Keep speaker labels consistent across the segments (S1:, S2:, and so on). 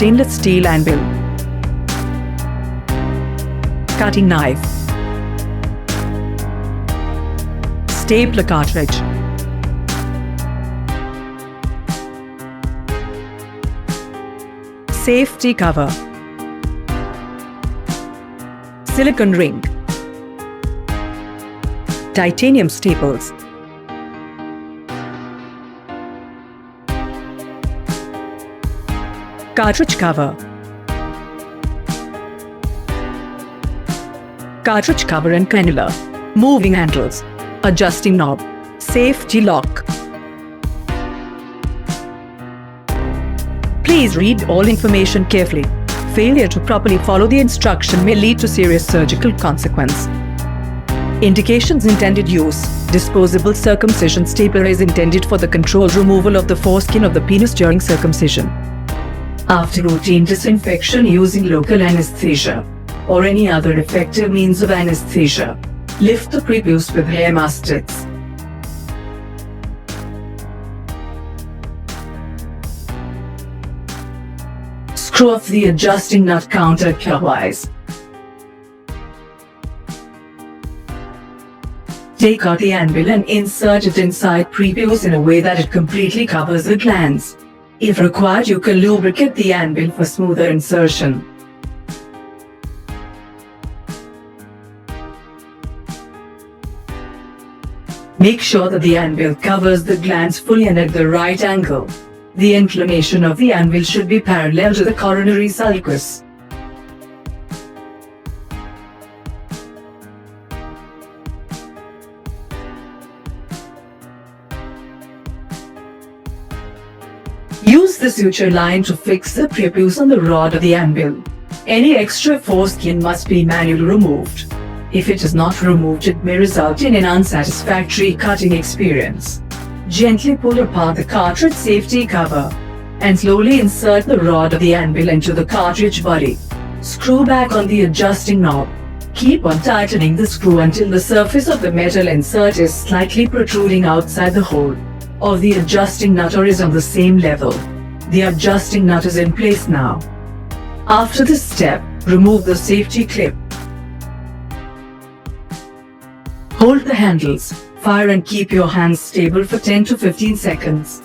S1: stainless steel anvil, cutting knife, stapler cartridge, safety cover, silicone ring, titanium staples, cartridge cover, cartridge cover and cannula, moving handles, adjusting knob, safety lock. Please read all information carefully. Failure to properly follow the instruction may lead to serious surgical consequence. Indications: intended use. Disposable circumcision stapler is intended for the controlled removal of the foreskin of the penis during circumcision. After routine disinfection using local anesthesia or any other effective means of anesthesia, lift the prepuce with hair mustets. Screw off the adjusting nut counterclockwise. Take out the anvil and insert it inside prepuce in a way that it completely covers the glands. If required, you can lubricate the anvil for smoother insertion. Make sure that the anvil covers the glands fully and at the right angle. The inclination of the anvil should be parallel to the coronary sulcus. Use the suture line to fix the prepuce on the rod of the anvil. Any extra foreskin must be manually removed. If it is not removed, it may result in an unsatisfactory cutting experience. Gently pull apart the cartridge safety cover and slowly insert the rod of the anvil into the cartridge body. Screw back on the adjusting knob. Keep on tightening the screw until the surface of the metal insert is slightly protruding outside the hole of the adjusting nut or is on the same level. The adjusting nut is in place now. After this step, remove the safety clip. Hold the handles, fire and keep your hands stable for 10 to 15 seconds.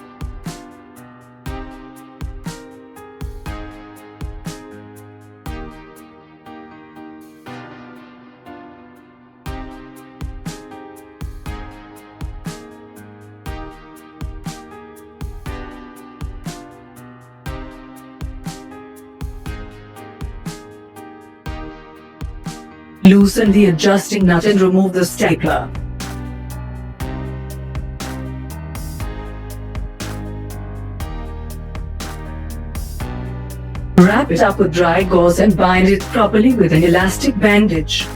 S1: Loosen the adjusting nut and remove the stapler. Wrap it up with dry gauze and bind it properly with an elastic bandage.